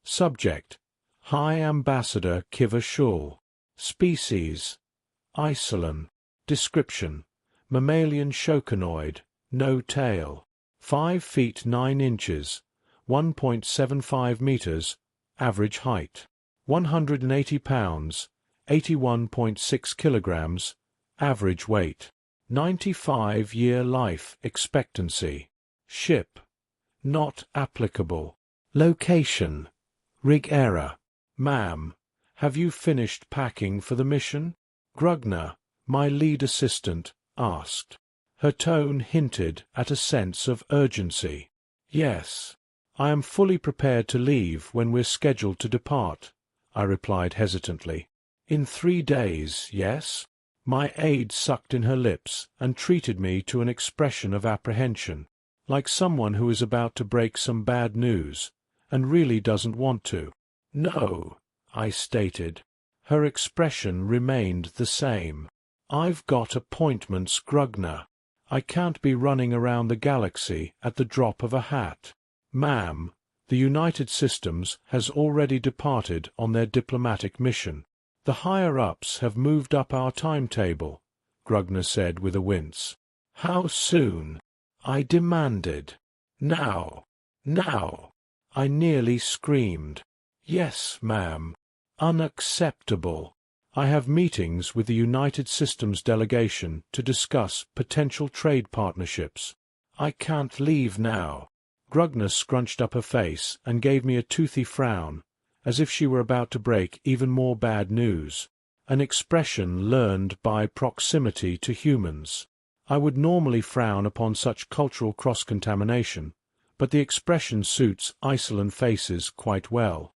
Subject: High Ambassador Kiva Shul. Species: Isolin. Description: Mammalian shoconoid, no tail. 5 feet 9 inches, 1.75 meters, average height. 180 pounds, 81.6 kilograms, average weight. 95-year life expectancy. Ship: not applicable. Location: Rig error. Ma'am, have you finished packing for the mission? Grugner, my lead assistant, asked. Her tone hinted at a sense of urgency. Yes. I am fully prepared to leave when we're scheduled to depart, I replied hesitantly. In 3 days, yes? My aide sucked in her lips and treated me to an expression of apprehension, like someone who is about to break some bad news, and really doesn't want to. No, I stated. Her expression remained the same. I've got appointments, Grugner. I can't be running around the galaxy at the drop of a hat. Ma'am, the United Systems has already departed on their diplomatic mission. The higher-ups have moved up our timetable, Grugner said with a wince. How soon? I demanded. Now. Now. I nearly screamed. Yes, ma'am. Unacceptable. I have meetings with the United Systems delegation to discuss potential trade partnerships. I can't leave now. Grugner scrunched up her face and gave me a toothy frown, as if she were about to break even more bad news, an expression learned by proximity to humans. I would normally frown upon such cultural cross-contamination, but the expression suits Isolin faces quite well.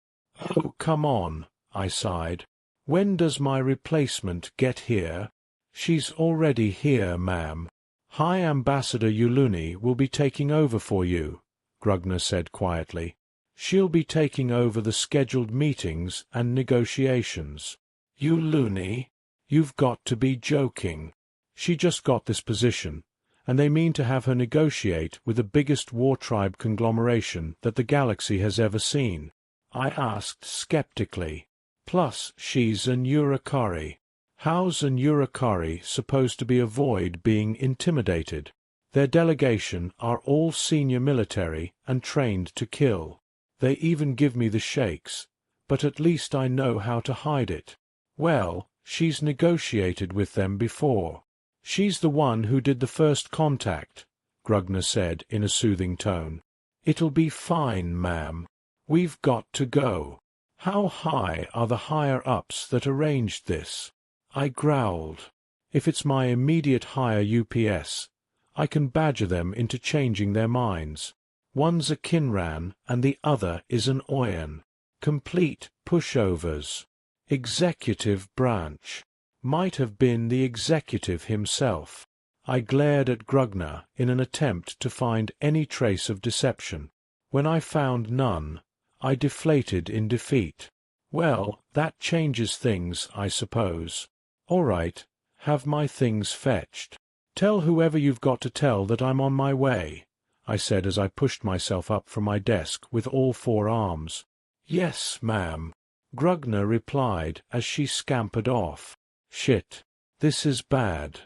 Oh, come on, I sighed. When does my replacement get here? She's already here, ma'am. High Ambassador Yuluni will be taking over for you, Grugner said quietly. She'll be taking over the scheduled meetings and negotiations. Yuluni? You've got to be joking. She just got this position, and they mean to have her negotiate with the biggest war tribe conglomeration that the galaxy has ever seen. I asked skeptically. Plus, she's an Urakari. How's an Urakari supposed to avoid being intimidated? Their delegation are all senior military and trained to kill. They even give me the shakes, but at least I know how to hide it. Well, she's negotiated with them before. She's the one who did the first contact, Grugner said in a soothing tone. It'll be fine, ma'am. We've got to go. How high are the higher-ups that arranged this? I growled. If it's my immediate higher UPS, I can badger them into changing their minds. One's a Kinran and the other is an Oyan. Complete pushovers. Executive branch. Might have been the executive himself. I glared at Grugner in an attempt to find any trace of deception. When I found none, I deflated in defeat. Well, that changes things, I suppose. All right, have my things fetched. Tell whoever you've got to tell that I'm on my way, I said as I pushed myself up from my desk with all 4 arms. Yes, ma'am, Grugner replied as she scampered off. Shit, this is bad.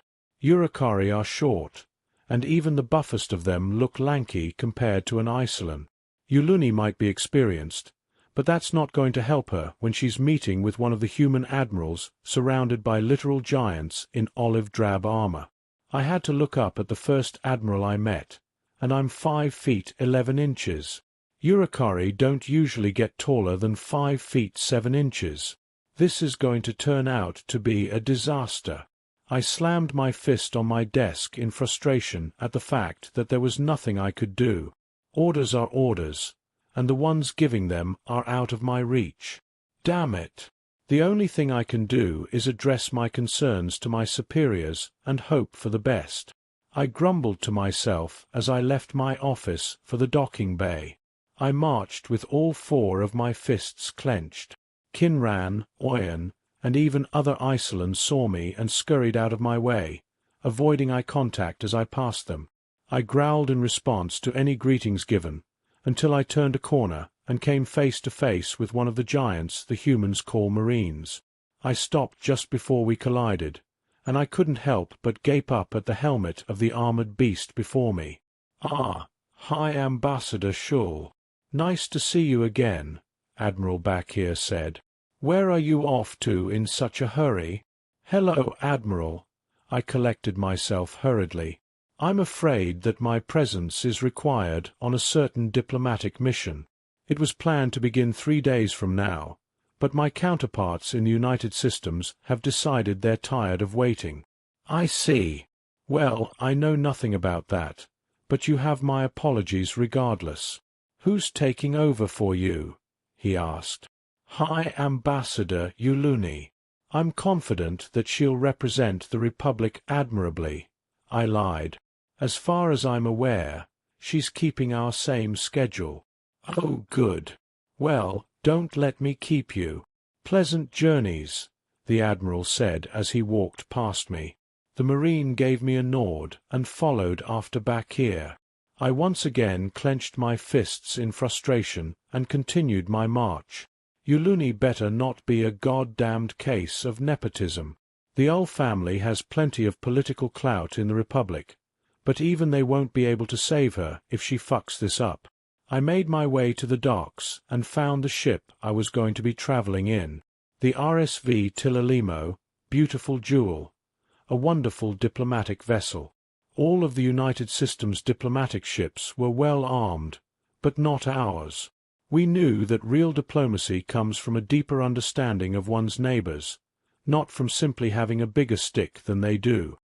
Urakari are short, and even the buffest of them look lanky compared to an Isolin. Yuluni might be experienced, but that's not going to help her when she's meeting with one of the human admirals surrounded by literal giants in olive-drab armor. I had to look up at the first admiral I met, and I'm 5 feet 11 inches. Urakari don't usually get taller than 5 feet 7 inches. This is going to turn out to be a disaster. I slammed my fist on my desk in frustration at the fact that there was nothing I could do. Orders are orders, and the ones giving them are out of my reach. Damn it! The only thing I can do is address my concerns to my superiors and hope for the best. I grumbled to myself as I left my office for the docking bay. I marched with all 4 of my fists clenched. Kinran, Oyan, and even other Isolans saw me and scurried out of my way, avoiding eye contact as I passed them. I growled in response to any greetings given, until I turned a corner and came face to face with one of the giants the humans call Marines. I stopped just before we collided, and I couldn't help but gape up at the helmet of the armored beast before me. "Ah, High Ambassador Shul. Nice to see you again," Admiral Bakir said. "Where are you off to in such a hurry?" "Hello, Admiral." I collected myself hurriedly. "I'm afraid that my presence is required on a certain diplomatic mission. It was planned to begin 3 days from now, but my counterparts in the United Systems have decided they're tired of waiting." "I see. Well, I know nothing about that, but you have my apologies regardless. Who's taking over for you?" he asked. "High Ambassador Yuluni. I'm confident that she'll represent the Republic admirably," I lied. "As far as I'm aware, she's keeping our same schedule." "Oh, good. Well, don't let me keep you." "Pleasant journeys," the Admiral said as he walked past me. The Marine gave me a nod and followed after Bakir. I once again clenched my fists in frustration and continued my march. Yuluni better not be a goddamned case of nepotism. The Ul family has plenty of political clout in the Republic, but even they won't be able to save her if she fucks this up. I made my way to the docks and found the ship I was going to be traveling in. The RSV Tilalimo, Beautiful Jewel, a wonderful diplomatic vessel. All of the United Systems diplomatic ships were well armed, but not ours. We knew that real diplomacy comes from a deeper understanding of one's neighbors, not from simply having a bigger stick than they do.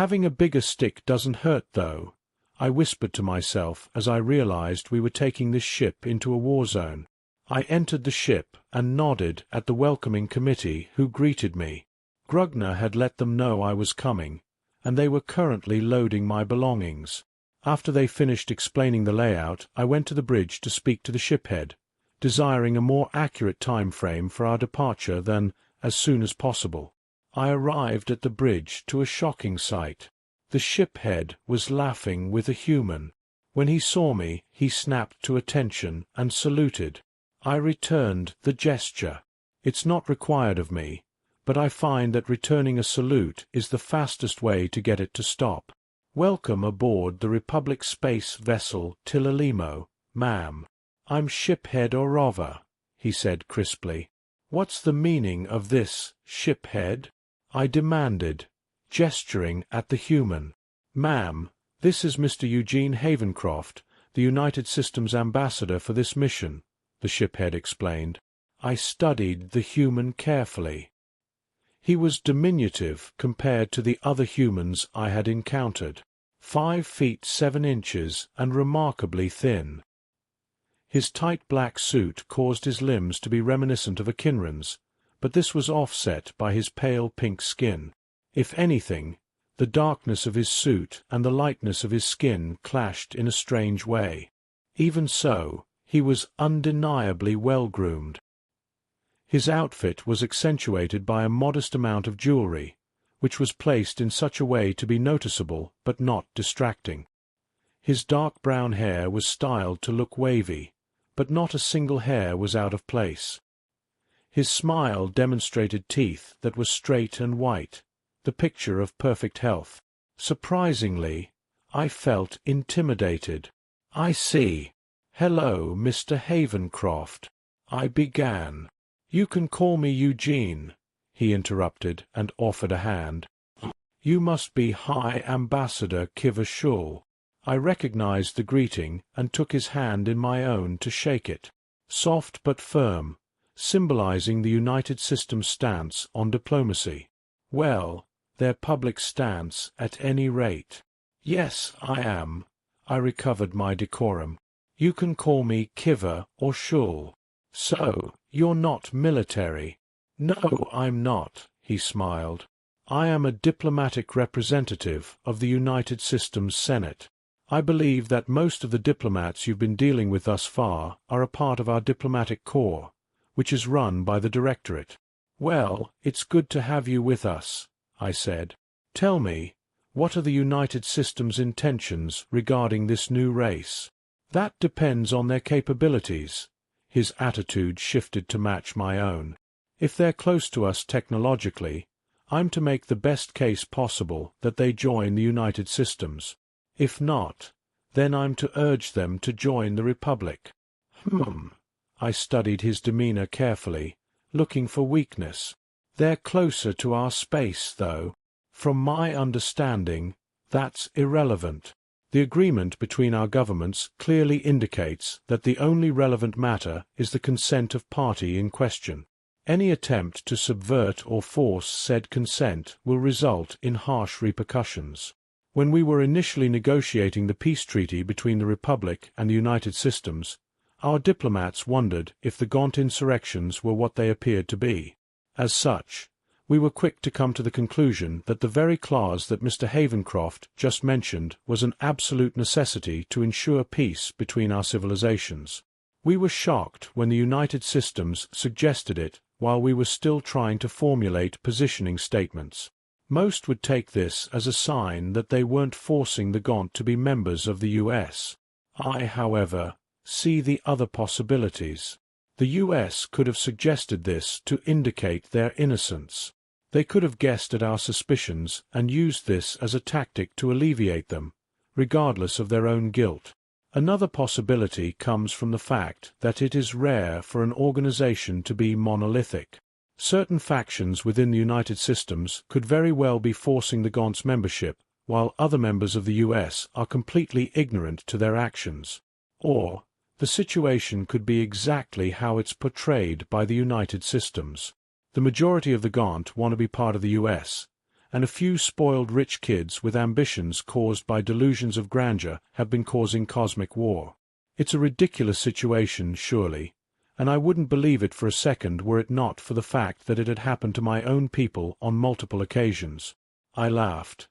"Having a bigger stick doesn't hurt, though," I whispered to myself as I realized we were taking this ship into a war zone. I entered the ship and nodded at the welcoming committee who greeted me. Grugner had let them know I was coming, and they were currently loading my belongings. After they finished explaining the layout, I went to the bridge to speak to the shiphead, desiring a more accurate time frame for our departure than as soon as possible. I arrived at the bridge to a shocking sight. The shiphead was laughing with a human. When he saw me, he snapped to attention and saluted. I returned the gesture. It's not required of me, but I find that returning a salute is the fastest way to get it to stop. "Welcome aboard the Republic space vessel Tilalimo, ma'am. I'm Shiphead Orova," he said crisply. "What's the meaning of this, shiphead?" I demanded, gesturing at the human. "Ma'am, this is Mr. Eugene Havencroft, the United Systems ambassador for this mission," the shiphead explained. I studied the human carefully. He was diminutive compared to the other humans I had encountered, 5 feet 7 inches and remarkably thin. His tight black suit caused his limbs to be reminiscent of a Kinran's, but this was offset by his pale pink skin. If anything, the darkness of his suit and the lightness of his skin clashed in a strange way. Even so, he was undeniably well-groomed. His outfit was accentuated by a modest amount of jewelry, which was placed in such a way to be noticeable but not distracting. His dark brown hair was styled to look wavy, but not a single hair was out of place. His smile demonstrated teeth that were straight and white, the picture of perfect health. Surprisingly, I felt intimidated. "I see. Hello, Mr. Havencroft," I began. "You can call me Eugene," he interrupted and offered a hand. "You must be High Ambassador Kiva Shul." I recognized the greeting and took his hand in my own to shake it. Soft but firm, symbolizing the United Systems stance on diplomacy. Well, their public stance at any rate. "Yes, I am." I recovered my decorum. "You can call me Kiva or Shul." "So, you're not military?" "No, I'm not," he smiled. "I am a diplomatic representative of the United Systems Senate. I believe that most of the diplomats you've been dealing with thus far are a part of our diplomatic corps, which is run by the Directorate." "Well, it's good to have you with us," I said. "Tell me, what are the United Systems' intentions regarding this new race?" "That depends on their capabilities. His attitude shifted to match my own. If they're close to us technologically, I'm to make the best case possible that they join the United Systems. If not, then I'm to urge them to join the Republic. I studied his demeanor carefully, looking for weakness. They're closer to our space, though. From my understanding, that's irrelevant. The agreement between our governments clearly indicates that the only relevant matter is the consent of party in question. Any attempt to subvert or force said consent will result in harsh repercussions. When we were initially negotiating the peace treaty between the Republic and the United Systems, our diplomats wondered if the Gaunt insurrections were what they appeared to be. As such, we were quick to come to the conclusion that the very clause that Mr. Havencroft just mentioned was an absolute necessity to ensure peace between our civilizations. We were shocked when the United Systems suggested it while we were still trying to formulate positioning statements. Most would take this as a sign that they weren't forcing the Gaunt to be members of the US. I, however, see the other possibilities. The US could have suggested this to indicate their innocence. They could have guessed at our suspicions and used this as a tactic to alleviate them, regardless of their own guilt. Another possibility comes from the fact that it is rare for an organization to be monolithic. Certain factions within the United Systems could very well be forcing the Gaunt's membership, while other members of the US are completely ignorant to their actions. Or, the situation could be exactly how it's portrayed by the United Systems. The majority of the Gaunt want to be part of the US, and a few spoiled rich kids with ambitions caused by delusions of grandeur have been causing cosmic war. It's a ridiculous situation, surely, and I wouldn't believe it for a second were it not for the fact that it had happened to my own people on multiple occasions. I laughed.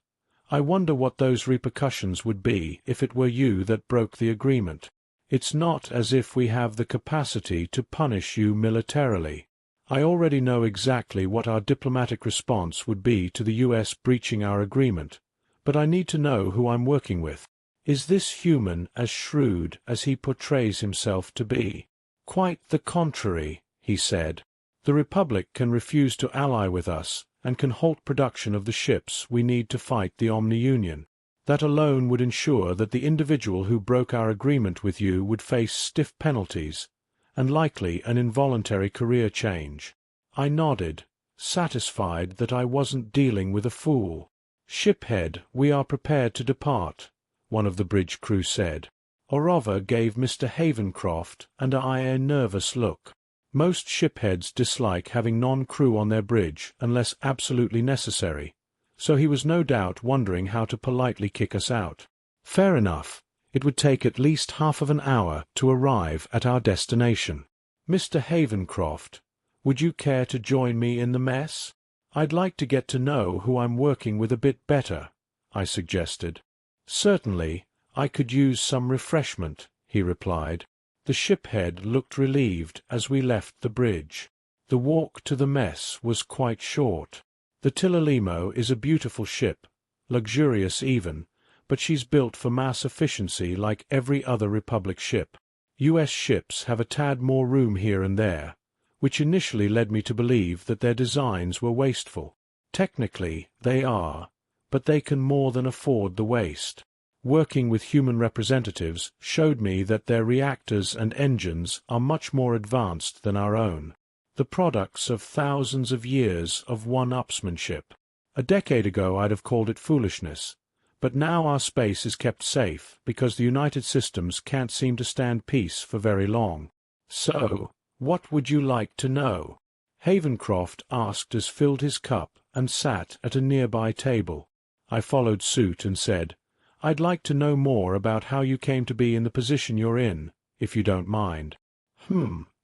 I wonder what those repercussions would be if it were you that broke the agreement. It's not as if we have the capacity to punish you militarily. I already know exactly what our diplomatic response would be to the US breaching our agreement, but I need to know who I'm working with. Is this human as shrewd as he portrays himself to be? Quite the contrary, he said. The Republic can refuse to ally with us and can halt production of the ships we need to fight the Omni-Union. That alone would ensure that the individual who broke our agreement with you would face stiff penalties, and likely an involuntary career change. I nodded, satisfied that I wasn't dealing with a fool. "Shiphead, we are prepared to depart," one of the bridge crew said. Orova gave Mr. Havencroft and I a nervous look. Most shipheads dislike having non-crew on their bridge unless absolutely necessary, so he was no doubt wondering how to politely kick us out. Fair enough. It would take at least half of an hour to arrive at our destination. "Mr. Havencroft, would you care to join me in the mess? I'd like to get to know who I'm working with a bit better," I suggested. "Certainly, I could use some refreshment," he replied. The shiphead looked relieved as we left the bridge. The walk to the mess was quite short. The Tilalimo is a beautiful ship, luxurious even, but she's built for mass efficiency like every other Republic ship. US ships have a tad more room here and there, which initially led me to believe that their designs were wasteful. Technically, they are, but they can more than afford the waste. Working with human representatives showed me that their reactors and engines are much more advanced than our own, the products of thousands of years of one-upsmanship. A decade ago I'd have called it foolishness, but now our space is kept safe because the United Systems can't seem to stand peace for very long. "So, what would you like to know?" Havencroft asked as filled his cup and sat at a nearby table. I followed suit and said, "I'd like to know more about how you came to be in the position you're in, if you don't mind."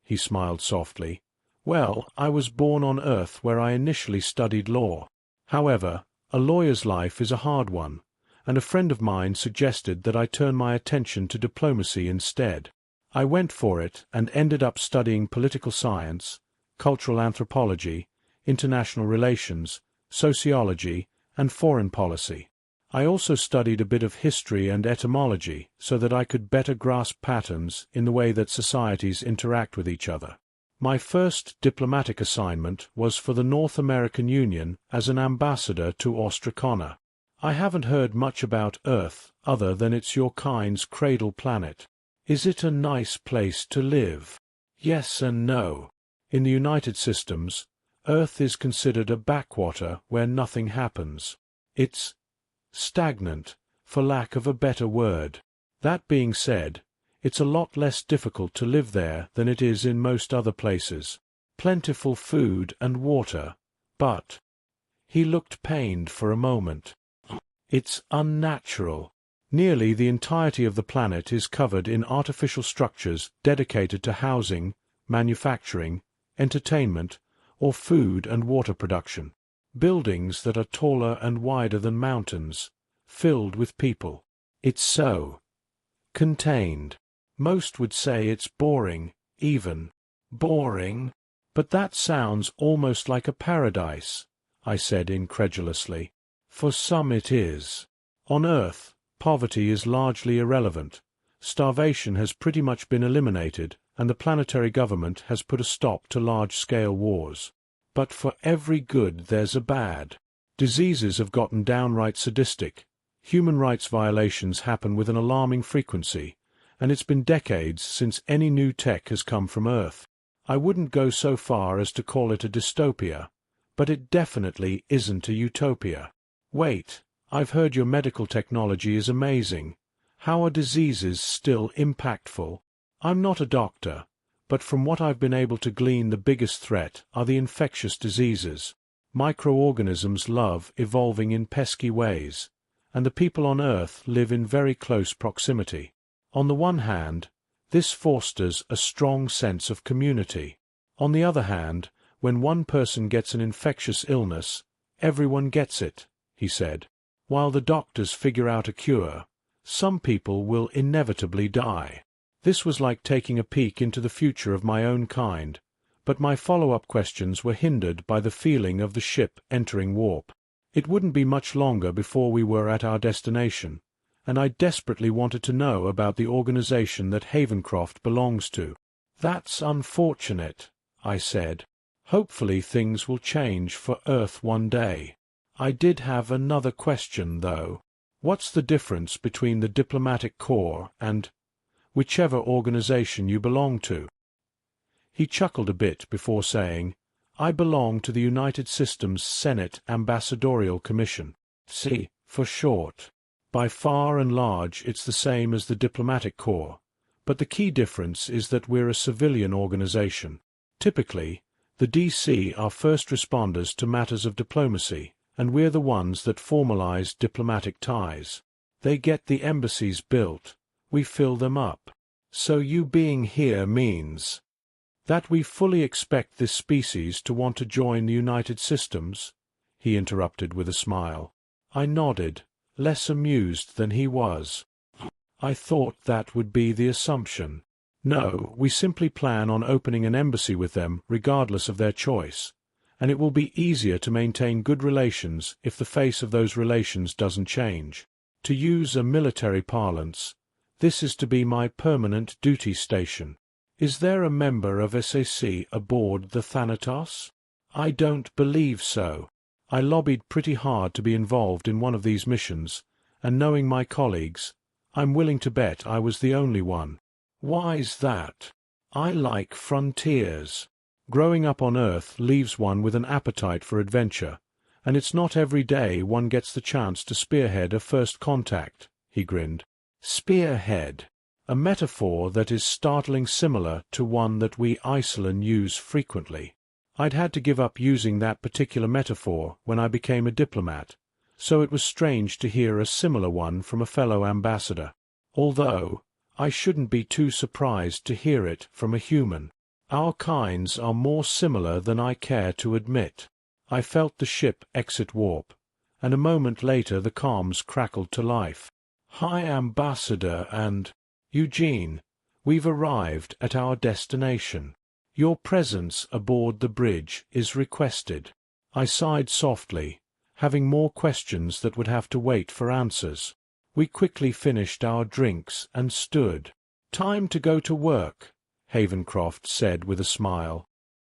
He smiled softly. "Well, I was born on Earth where I initially studied law. However, a lawyer's life is a hard one, and a friend of mine suggested that I turn my attention to diplomacy instead. I went for it and ended up studying political science, cultural anthropology, international relations, sociology, and foreign policy. I also studied a bit of history and etymology so that I could better grasp patterns in the way that societies interact with each other. My first diplomatic assignment was for the North American Union as an ambassador to Austracona. I haven't heard much about Earth other than it's your kind's cradle planet. Is it a nice place to live? Yes and no. In the United Systems, Earth is considered a backwater where nothing happens. It's stagnant, for lack of a better word. That being said, it's a lot less difficult to live there than it is in most other places. Plentiful food and water, but... He looked pained for a moment. It's unnatural. Nearly the entirety of the planet is covered in artificial structures dedicated to housing, manufacturing, entertainment, or food and water production. Buildings that are taller and wider than mountains, filled with people. It's so contained. Most would say it's boring, even. Boring? But that sounds almost like a paradise, I said incredulously. For some it is. On Earth, poverty is largely irrelevant. Starvation has pretty much been eliminated, and the planetary government has put a stop to large-scale wars. But for every good there's a bad. Diseases have gotten downright sadistic. Human rights violations happen with an alarming frequency, and it's been decades since any new tech has come from Earth. I wouldn't go so far as to call it a dystopia, but it definitely isn't a utopia. Wait, I've heard your medical technology is amazing. How are diseases still impactful? I'm not a doctor, but from what I've been able to glean, the biggest threat are the infectious diseases. Microorganisms love evolving in pesky ways, and the people on Earth live in very close proximity. On the one hand, this fosters a strong sense of community. On the other hand, when one person gets an infectious illness, everyone gets it, he said. While the doctors figure out a cure, some people will inevitably die. This was like taking a peek into the future of my own kind, but my follow-up questions were hindered by the feeling of the ship entering warp. It wouldn't be much longer before we were at our destination, and I desperately wanted to know about the organization that Havencroft belongs to. That's unfortunate, I said. Hopefully things will change for Earth one day. I did have another question, though. What's the difference between the diplomatic corps and whichever organization you belong to? He chuckled a bit before saying, I belong to the United Systems Senate Ambassadorial Commission. SI, for short. By far and large it's the same as the diplomatic corps, but the key difference is that we're a civilian organization. Typically, the DC are first responders to matters of diplomacy, and we're the ones that formalize diplomatic ties. They get the embassies built. We fill them up. So you being here means that we fully expect this species to want to join the United Systems? He interrupted with a smile. I nodded, less amused than he was. I thought that would be the assumption. No, we simply plan on opening an embassy with them regardless of their choice, and it will be easier to maintain good relations if the face of those relations doesn't change. To use a military parlance, this is to be my permanent duty station. Is there a member of SAC aboard the Thanatos? I don't believe so. I lobbied pretty hard to be involved in one of these missions, and knowing my colleagues, I'm willing to bet I was the only one. Why's that? I like frontiers. Growing up on Earth leaves one with an appetite for adventure, and it's not every day one gets the chance to spearhead a first contact, he grinned. Spearhead, a metaphor that is startling similar to one that we Icelan use frequently. I'd had to give up using that particular metaphor when I became a diplomat, so it was strange to hear a similar one from a fellow ambassador. Although, I shouldn't be too surprised to hear it from a human. Our kinds are more similar than I care to admit. I felt the ship exit warp, and a moment later the comms crackled to life. Hi, Ambassador and Eugene, we've arrived at our destination. Your presence aboard the bridge is requested. I sighed softly, having more questions that would have to wait for answers. We quickly finished our drinks and stood. "Time to go to work," Havencroft said with a smile.